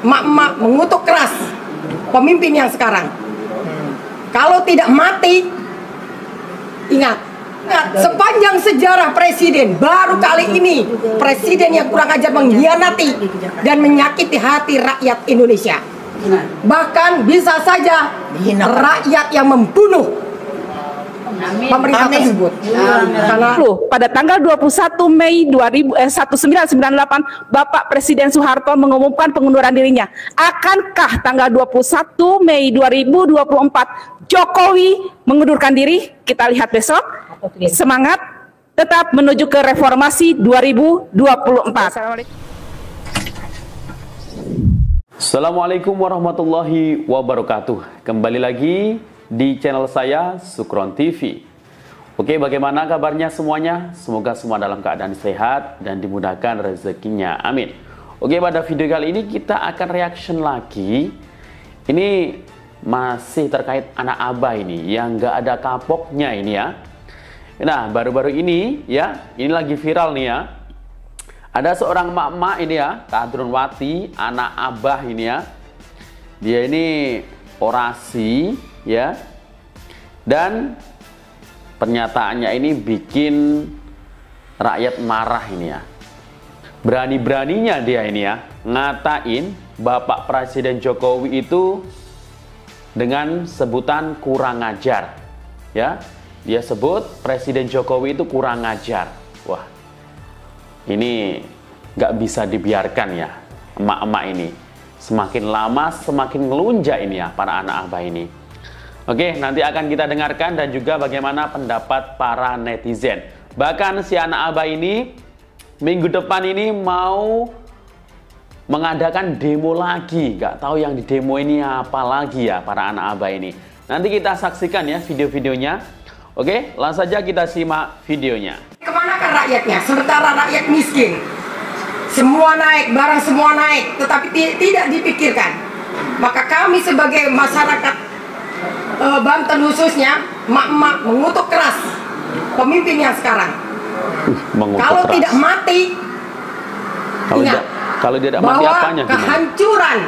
emak-emak mengutuk keras pemimpin yang sekarang. Kalau tidak mati, ingat, sepanjang sejarah presiden, baru kali ini presiden yang kurang ajar mengkhianati dan menyakiti hati rakyat Indonesia. Bahkan bisa saja rakyat yang membunuh pemerintah tersebut. Karena pada tanggal 21 Mei 1998 Bapak Presiden Soeharto mengumumkan pengunduran dirinya. Akankah tanggal 21 Mei 2024 Jokowi mengundurkan diri? Kita lihat besok. Semangat tetap menuju ke reformasi 2024. Assalamualaikum warahmatullahi wabarakatuh. Kembali lagi di channel saya Sukron TV. Oke, bagaimana kabarnya semuanya? Semoga semua dalam keadaan sehat dan dimudahkan rezekinya. Amin. Oke, pada video kali ini kita akan reaction lagi. Ini masih terkait anak abah ini yang gak ada kapoknya ini ya. Nah, baru-baru ini ya, ini lagi viral nih ya. Ada seorang emak-emak ini ya, Kadrunwati, anak abah ini ya. Dia ini orasi ya, dan pernyataannya ini bikin rakyat marah ini ya. Berani-beraninya dia ini ya ngatain Bapak Presiden Jokowi itu dengan sebutan kurang ajar ya. Dia sebut Presiden Jokowi itu kurang ajar. Wah, ini nggak bisa dibiarkan ya, emak-emak ini. Semakin lama semakin ngelunjak ini ya para anak abah ini. Oke, nanti akan kita dengarkan dan juga bagaimana pendapat para netizen. Bahkan si anak abah ini minggu depan ini mau mengadakan demo lagi. Gak tahu yang di demo ini apa lagi ya para anak abah ini. Nanti kita saksikan ya video-videonya. Oke, langsung saja kita simak videonya. kemana kan rakyatnya? Sementara rakyat miskin, semua naik, barang semua naik, tetapi tidak dipikirkan. Maka kami sebagai masyarakat Banten khususnya, emak-emak mengutuk keras pemimpin yang sekarang. Kalau keras. Tidak mati, ingat, kalau tidak mati bahwa apanya? Kehancuran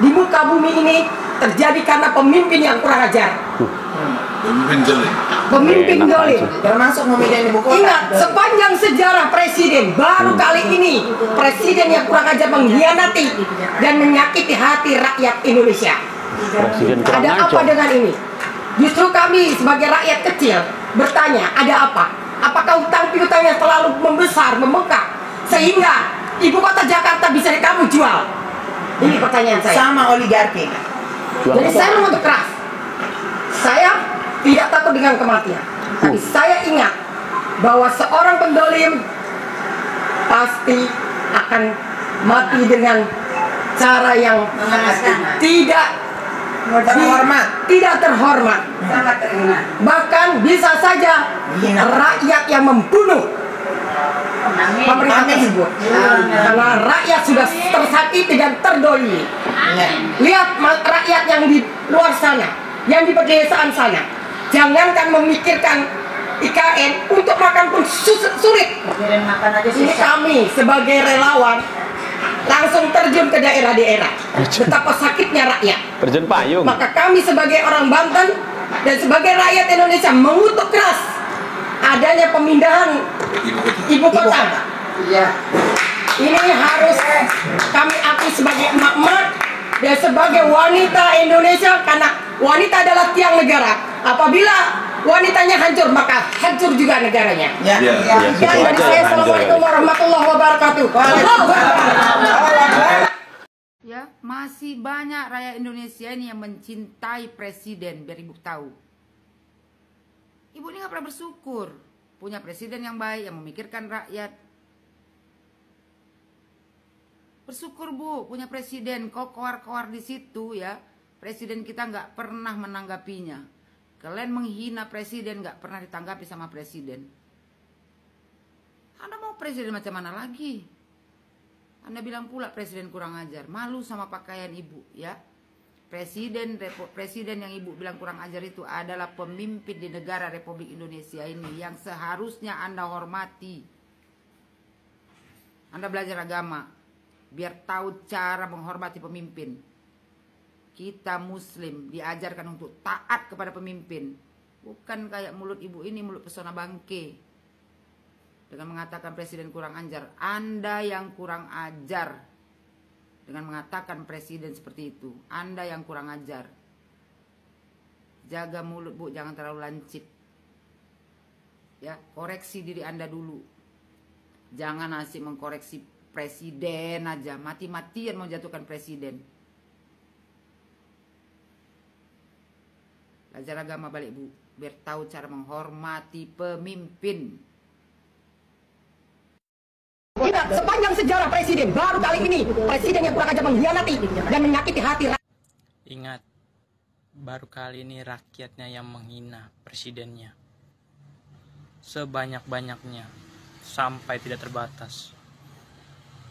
di muka bumi ini terjadi karena pemimpin yang kurang ajar. Pemimpin jolim. Pemimpin jolim. Termasuk memindahin ibu kota. Ingat, sepanjang sejarah presiden, baru kali ini presiden yang kurang ajar mengkhianati dan menyakiti hati rakyat Indonesia. Ada apa dengan ini? Justru kami sebagai rakyat kecil bertanya, ada apa? Apakah hutang piutangnya terlalu membesar, membengkak sehingga ibu kota Jakarta bisa kamu jual? Ini pertanyaan saya. Sama oligarki. Jadi saya mengutuk keras. Saya tidak takut dengan kematian, tapi saya ingat bahwa seorang pendolim pasti akan mati dengan cara yang tidak terhormat, sangat terhina. bahkan bisa saja rakyat yang membunuh pemerintah tersebut. Karena rakyat sudah tersakiti dan terdolimi. Lihat rakyat yang di luar sana, yang di pedesaan sana, jangankan memikirkan IKN, untuk makan pun sulit. Ini kami sebagai relawan langsung terjun ke daerah-daerah. Betapa sakitnya rakyat. Terjun payung. Maka kami sebagai orang Banten dan sebagai rakyat Indonesia mengutuk keras adanya pemindahan ibu kota. Iya. Ini harus kami akui sebagai emak-emak dan sebagai wanita Indonesia, karena wanita adalah tiang negara. Apabila wanitanya hancur, maka hancur juga negaranya. Ya. Dan dari saya, assalamualaikum warahmatullahi wabarakatuh. Ya, masih banyak rakyat Indonesia ini yang mencintai presiden, biar ibu tahu. Ibu ini nggak pernah bersyukur punya presiden yang baik, yang memikirkan rakyat. Bersyukur Bu, punya presiden. Kok koar-koar di situ ya, presiden kita nggak pernah menanggapinya. Kalian menghina presiden, nggak pernah ditanggapi sama presiden. Anda mau presiden macam mana lagi? Anda bilang pula presiden kurang ajar. Malu sama pakaian ibu ya. Presiden yang ibu bilang kurang ajar itu adalah pemimpin di negara Republik Indonesia ini yang seharusnya Anda hormati. Anda belajar agama. biar tahu cara menghormati pemimpin. Kita Muslim diajarkan untuk taat kepada pemimpin, bukan kayak mulut ibu ini, mulut pesona bangke, dengan mengatakan presiden kurang ajar. Anda yang kurang ajar dengan mengatakan presiden seperti itu. Anda yang kurang ajar. Jaga mulut, Bu, jangan terlalu lancip. Ya, koreksi diri Anda dulu. Jangan asik mengkoreksi presiden aja, mati-matian mau jatuhkan presiden. Belajar agama balik, Bu, biar tahu cara menghormati pemimpin. Ingat, sepanjang sejarah presiden, baru kali ini presiden yang kurang ajar mengkhianati dan menyakiti hati rakyat. Ingat, baru kali ini rakyatnya yang menghina presidennya. Sebanyak-banyaknya, sampai tidak terbatas.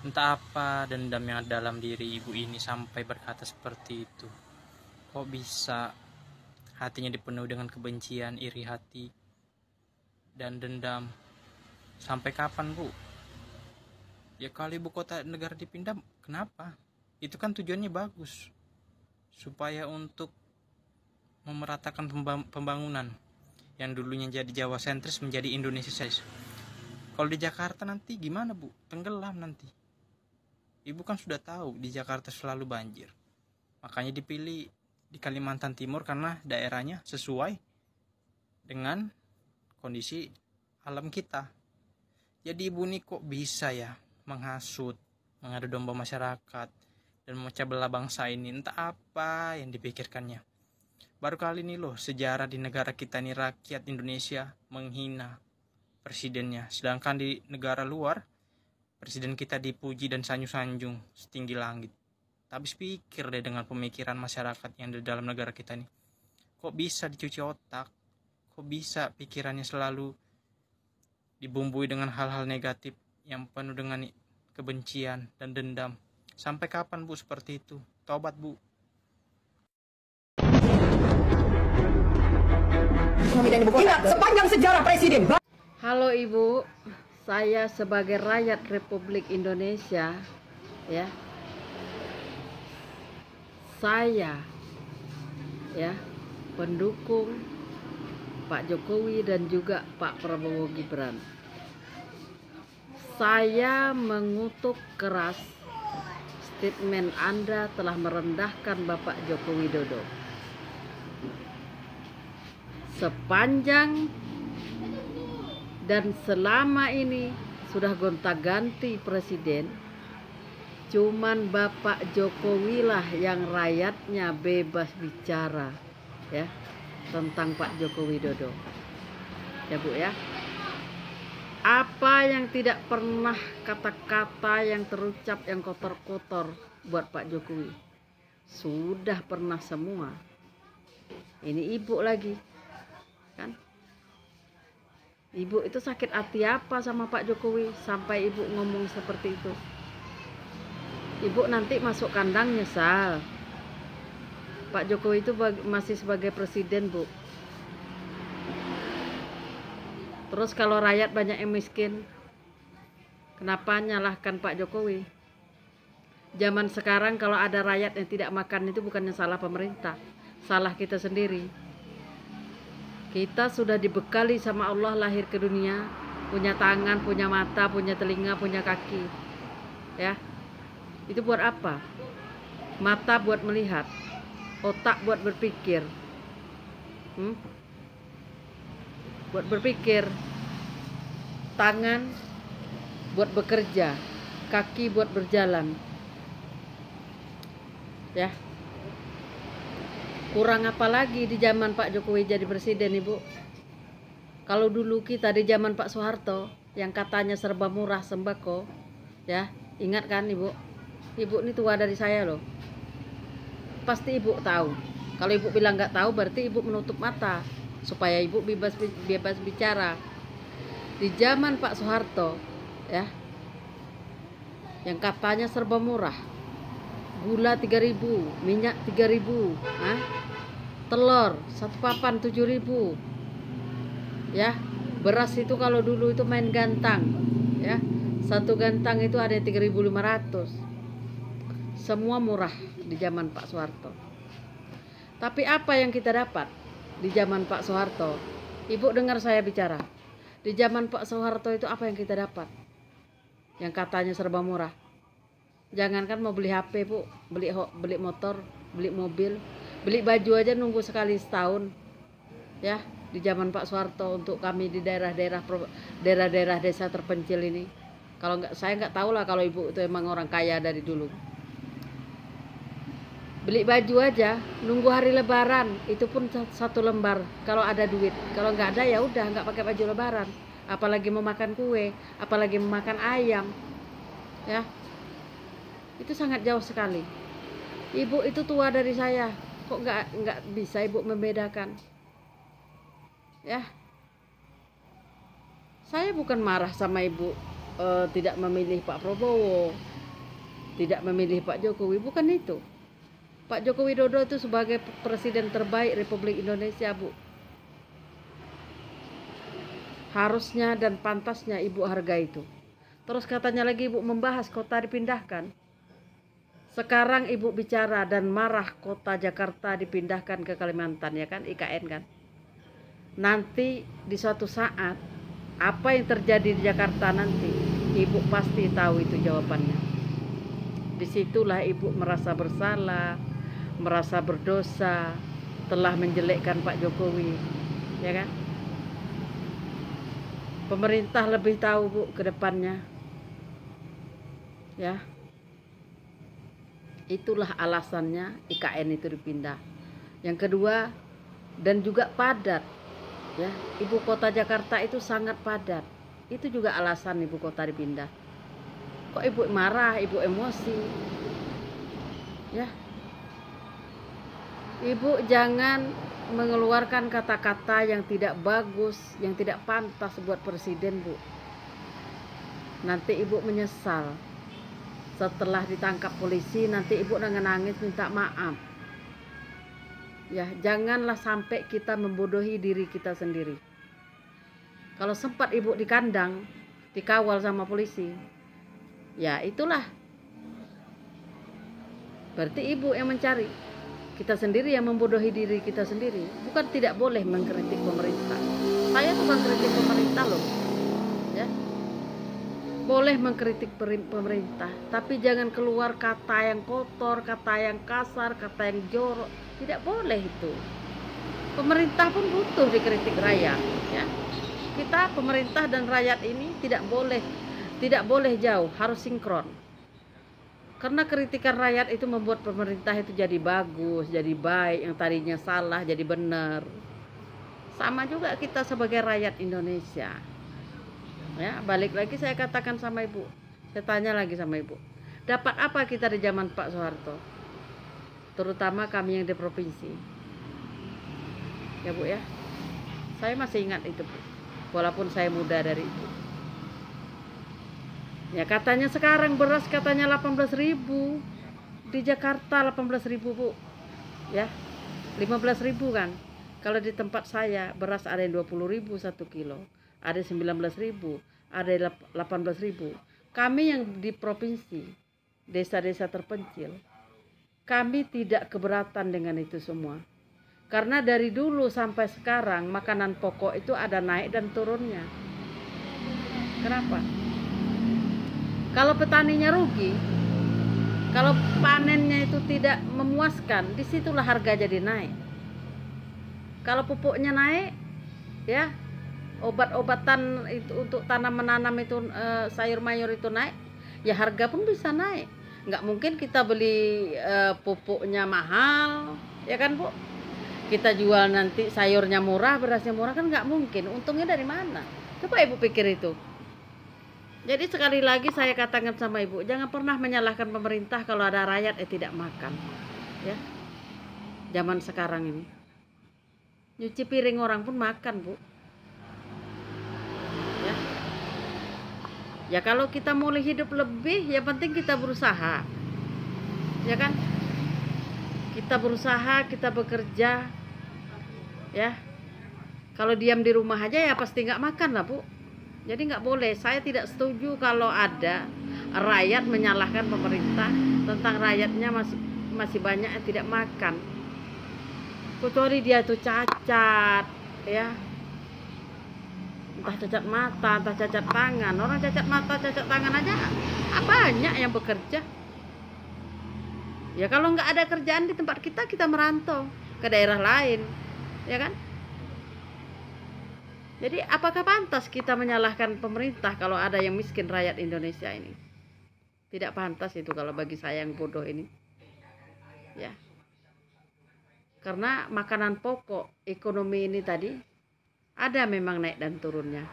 Entah apa dendam yang ada dalam diri ibu ini sampai berkata seperti itu. Kok bisa hatinya dipenuhi dengan kebencian, iri hati, dan dendam? Sampai kapan, Bu? Ya kalau ibu kota negara dipindah, kenapa? Itu kan tujuannya bagus, supaya untuk memeratakan pembangunan yang dulunya jadi Jawa sentris menjadi Indonesia sentris. Kalau di Jakarta nanti gimana, Bu? Tenggelam nanti. Ibu kan sudah tahu di Jakarta selalu banjir. Makanya dipilih di Kalimantan Timur karena daerahnya sesuai dengan kondisi alam kita. Jadi ibu ini kok bisa ya menghasut, mengadu domba masyarakat, dan memecah belah bangsa ini. Entah apa yang dipikirkannya. Baru kali ini loh sejarah di negara kita ini rakyat Indonesia menghina presidennya. Sedangkan di negara luar presiden kita dipuji dan sanjung-sanjung setinggi langit. Tapi pikir deh dengan pemikiran masyarakat yang di dalam negara kita ini. Kok bisa dicuci otak? Kok bisa pikirannya selalu dibumbui dengan hal-hal negatif yang penuh dengan kebencian dan dendam? Sampai kapan, Bu, seperti itu? Tobat, Bu. Ingat, sepanjang sejarah presiden. Halo Ibu, saya sebagai rakyat Republik Indonesia, ya, saya, ya, pendukung Pak Jokowi dan juga Pak Prabowo Gibran. Saya mengutuk keras statement Anda telah merendahkan Bapak Joko Widodo. Sepanjang dan selama ini sudah gonta-ganti presiden, cuman Bapak Jokowi lah yang rakyatnya bebas bicara, ya, tentang Pak Joko Widodo, ya Bu ya. Apa yang tidak pernah kata-kata yang terucap yang kotor-kotor buat Pak Jokowi sudah pernah semua. Ini Ibu lagi, kan? Ibu itu sakit hati apa sama Pak Jokowi sampai Ibu ngomong seperti itu? Ibu nanti masuk kandang nyesal. Pak Jokowi itu masih sebagai presiden, Bu. Terus kalau rakyat banyak yang miskin, kenapa nyalahkan Pak Jokowi? Zaman sekarang kalau ada rakyat yang tidak makan itu bukannya salah pemerintah, salah kita sendiri. Kita sudah dibekali sama Allah lahir ke dunia, punya tangan, punya mata, punya telinga, punya kaki. Ya. Itu buat apa? Mata buat melihat, otak buat berpikir. Buat berpikir. Tangan buat bekerja, kaki buat berjalan. Ya. Kurang apa lagi di zaman Pak Jokowi jadi presiden, Ibu? Kalau dulu kita di zaman Pak Soeharto yang katanya serba murah sembako, ya, ingat kan Ibu? Ibu ini tua dari saya loh. Pasti Ibu tahu. Kalau Ibu bilang nggak tahu, berarti Ibu menutup mata supaya Ibu bebas bicara. Di zaman Pak Soeharto, ya, yang katanya serba murah, gula 3.000, minyak 3.000, telur 1 papan 7.000, ya, beras itu kalau dulu itu main gantang, ya, 1 gantang itu ada 3.500. semua murah di zaman Pak Soeharto. Tapi apa yang kita dapat di zaman Pak Soeharto? Ibu dengar saya bicara. Di zaman Pak Soeharto itu apa yang kita dapat? Yang katanya serba murah. Jangankan mau beli HP, Bu, beli motor, beli mobil, beli baju aja nunggu sekali setahun. Ya, di zaman Pak Soeharto untuk kami di daerah-daerah desa terpencil ini. Kalau nggak, saya nggak tahu lah kalau Ibu itu emang orang kaya dari dulu. Beli baju aja nunggu hari Lebaran, itu pun 1 lembar kalau ada duit. Kalau nggak ada ya udah nggak pakai baju Lebaran. Apalagi mau makan kue, apalagi mau makan ayam, ya itu sangat jauh sekali. Ibu itu tua dari saya, kok nggak bisa Ibu membedakan? Ya, saya bukan marah sama Ibu tidak memilih Pak Prabowo, tidak memilih Pak Jokowi, bukan itu. Pak Joko Widodo itu sebagai presiden terbaik Republik Indonesia, Bu. Harusnya dan pantasnya Ibu harga itu. Terus katanya lagi Ibu membahas kota dipindahkan. Sekarang Ibu bicara dan marah kota Jakarta dipindahkan ke Kalimantan, ya kan, IKN kan. Nanti di suatu saat apa yang terjadi di Jakarta nanti Ibu pasti tahu itu jawabannya. Disitulah Ibu merasa bersalah, merasa berdosa, telah menjelekkan Pak Jokowi, ya kan? Pemerintah lebih tahu, Bu, ke depannya. Ya. Itulah alasannya IKN itu dipindah. Yang kedua, dan juga padat. Ya, ibu kota Jakarta itu sangat padat. Itu juga alasan ibu kota dipindah. Kok Ibu marah, Ibu emosi? Ya. Ibu jangan mengeluarkan kata-kata yang tidak bagus, yang tidak pantas buat presiden, Bu. Nanti Ibu menyesal. Setelah ditangkap polisi, nanti Ibu nangis minta maaf. Ya, janganlah sampai kita membodohi diri kita sendiri. Kalau sempat Ibu di kandang, dikawal sama polisi, ya itulah. Berarti Ibu yang mencari. Kita sendiri yang membodohi diri kita sendiri. Bukan tidak boleh mengkritik pemerintah. Saya bukan kritik pemerintah loh. Ya. Boleh mengkritik pemerintah, tapi jangan keluar kata yang kotor, kata yang kasar, kata yang jorok. Tidak boleh itu. Pemerintah pun butuh dikritik rakyat, ya. Kita pemerintah dan rakyat ini tidak boleh jauh, harus sinkron. Karena kritikan rakyat itu membuat pemerintah itu jadi bagus, jadi baik, yang tadinya salah jadi benar. Sama juga kita sebagai rakyat Indonesia. Ya, balik lagi saya katakan sama Ibu. Saya tanya lagi sama Ibu. Dapat apa kita di zaman Pak Soeharto? Terutama kami yang di provinsi. Ya, Bu, ya. Saya masih ingat itu, Bu. Walaupun saya muda dari itu. Ya, katanya sekarang beras katanya 18.000. Di Jakarta 18.000, Bu. Ya. 15.000 kan. Kalau di tempat saya beras ada yang 20.000 1 kilo. Ada 19.000, ada 18.000. Kami yang di provinsi, desa-desa terpencil, kami tidak keberatan dengan itu semua. Karena dari dulu sampai sekarang makanan pokok itu ada naik dan turunnya. Kenapa? Kalau petaninya rugi, kalau panennya itu tidak memuaskan, disitulah harga jadi naik. Kalau pupuknya naik, ya, obat-obatan itu untuk tanam-menanam itu sayur mayur itu naik, ya harga pun bisa naik. Nggak mungkin kita beli pupuknya mahal, ya kan, Bu? Kita jual nanti sayurnya murah, berasnya murah, kan nggak mungkin. Untungnya dari mana? Coba Ibu pikir itu. Jadi sekali lagi saya katakan sama Ibu, jangan pernah menyalahkan pemerintah kalau ada rakyat tidak makan. Ya. Zaman sekarang ini. Nyuci piring orang pun makan, Bu. Ya. Ya kalau kita mau hidup lebih, ya penting kita berusaha. Ya kan? Kita berusaha, kita bekerja. Ya. Kalau diam di rumah aja ya pasti nggak makan lah, Bu. Jadi nggak boleh. Saya tidak setuju kalau ada rakyat menyalahkan pemerintah tentang rakyatnya masih banyak yang tidak makan. Kecuali dia tuh cacat, ya. Entah cacat mata, entah cacat tangan. Orang cacat mata, cacat tangan aja banyak yang bekerja. Ya kalau nggak ada kerjaan di tempat kita, kita merantau ke daerah lain, ya kan? Jadi apakah pantas kita menyalahkan pemerintah kalau ada yang miskin rakyat Indonesia ini? Tidak pantas itu kalau bagi saya yang bodoh ini. Ya. Karena makanan pokok, ekonomi ini tadi ada memang naik dan turunnya.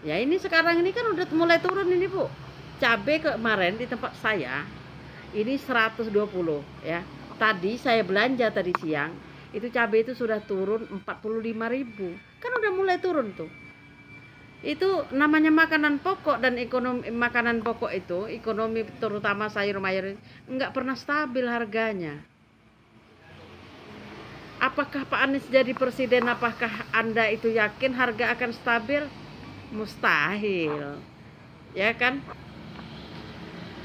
Ya ini sekarang ini kan udah mulai turun ini, Bu. Cabai kemarin di tempat saya ini 120 ya. Tadi saya belanja tadi siang, itu cabai itu sudah turun 45.000. Kan udah mulai turun tuh. Itu namanya makanan pokok, dan ekonomi makanan pokok itu, ekonomi terutama sayur-mayur enggak pernah stabil harganya. Apakah Pak Anies jadi presiden, apakah Anda itu yakin harga akan stabil? Mustahil. Ya kan?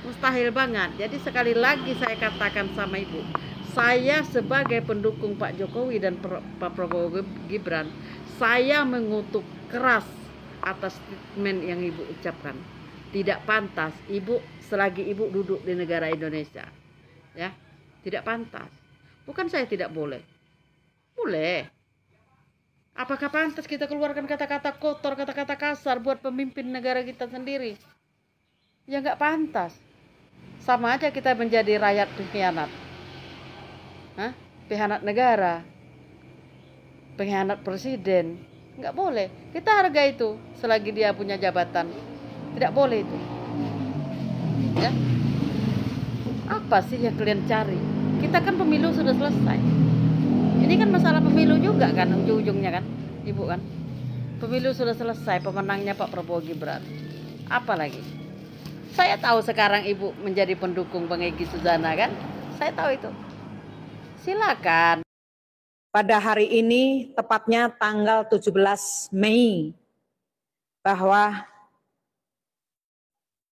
Mustahil banget. Jadi sekali lagi saya katakan sama Ibu, saya sebagai pendukung Pak Jokowi dan Pak Prabowo Gibran, saya mengutuk keras atas statement yang Ibu ucapkan. Tidak pantas Ibu selagi Ibu duduk di negara Indonesia. Ya, tidak pantas. Bukan saya tidak boleh. Boleh. Apakah pantas kita keluarkan kata-kata kotor, kata-kata kasar buat pemimpin negara kita sendiri? Ya nggak pantas. Sama aja kita menjadi rakyat pengkhianat. Hah? Pengkhianat negara, pengkhianat presiden. Nggak boleh. Kita hargai itu selagi dia punya jabatan. Tidak boleh itu. Ya. Apa sih yang kalian cari? Kita kan pemilu sudah selesai. Ini kan masalah pemilu juga kan, ujung-ujungnya kan, Ibu kan. Pemilu sudah selesai, pemenangnya Pak Prabowo Gibran. Apa lagi? Saya tahu sekarang Ibu menjadi pendukung Bang Egy Suzana kan. Saya tahu itu. Silakan. Pada hari ini, tepatnya tanggal 17 Mei, bahwa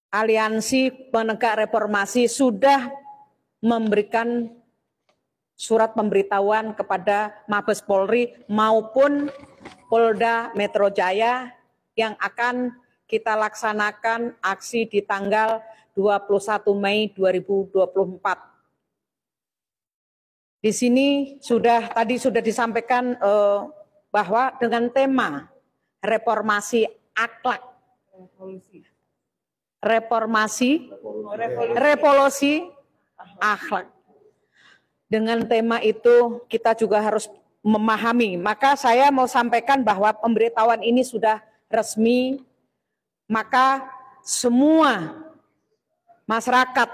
Aliansi Penegak Reformasi sudah memberikan surat pemberitahuan kepada Mabes Polri maupun Polda Metro Jaya yang akan kita laksanakan aksi di tanggal 21 Mei 2024. Di sini tadi sudah disampaikan bahwa dengan tema reformasi akhlak, revolusi akhlak. Dengan tema itu kita juga harus memahami. Maka saya mau sampaikan bahwa pemberitahuan ini sudah resmi. Maka semua masyarakat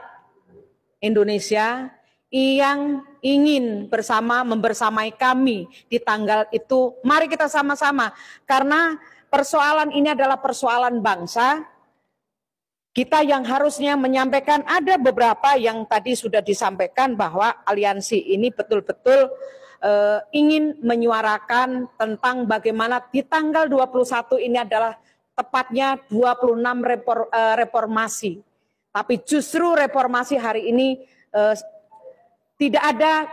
Indonesia yang ingin membersamai kami di tanggal itu, mari kita sama-sama. Karena persoalan ini adalah persoalan bangsa. Kita yang harusnya menyampaikan, ada beberapa yang tadi sudah disampaikan bahwa aliansi ini betul-betul ingin menyuarakan tentang bagaimana di tanggal 21 ini adalah tepatnya 26 reformasi. Tapi justru reformasi hari ini tidak ada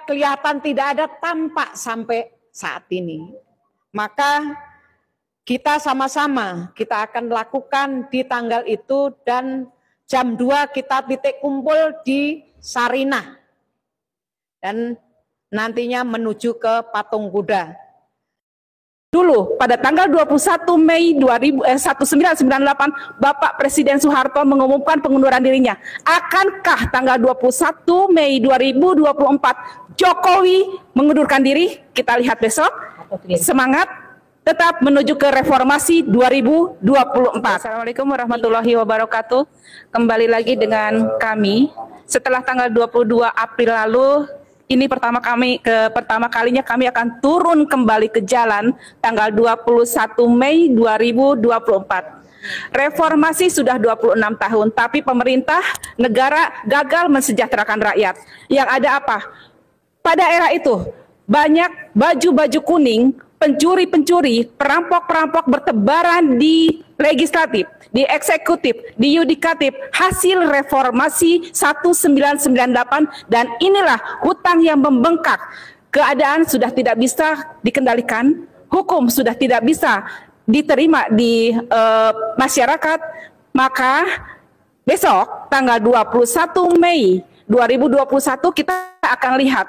tampak sampai saat ini. Maka kita sama-sama kita akan lakukan di tanggal itu, dan jam 2 kita titik kumpul di Sarinah. Dan nantinya menuju ke Patung Kuda. Dulu pada tanggal 21 Mei 1998 Bapak Presiden Soeharto mengumumkan pengunduran dirinya. Akankah tanggal 21 Mei 2024 Jokowi mengundurkan diri? Kita lihat besok. Semangat tetap menuju ke reformasi 2024. Assalamualaikum warahmatullahi wabarakatuh. Kembali lagi dengan kami setelah tanggal 22 April lalu. Ini pertama kalinya kami akan turun kembali ke jalan tanggal 21 Mei 2024. Reformasi sudah 26 tahun, tapi pemerintah negara gagal mensejahterakan rakyat. Yang ada apa? Pada era itu, banyak baju-baju kuning pencuri-pencuri, perampok-perampok bertebaran di legislatif, di eksekutif, di yudikatif, hasil reformasi 1998, dan inilah hutang yang membengkak. Keadaan sudah tidak bisa dikendalikan, hukum sudah tidak bisa diterima di masyarakat, maka besok tanggal 21 Mei 2021 kita akan lihat.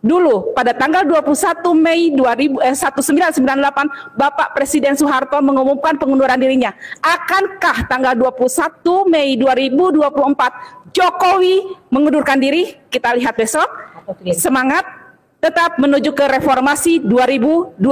Dulu pada tanggal 21 Mei 1998 Bapak Presiden Soeharto mengumumkan pengunduran dirinya. Akankah tanggal 21 Mei 2024 Jokowi mengundurkan diri? Kita lihat besok. Semangat tetap menuju ke reformasi 2024.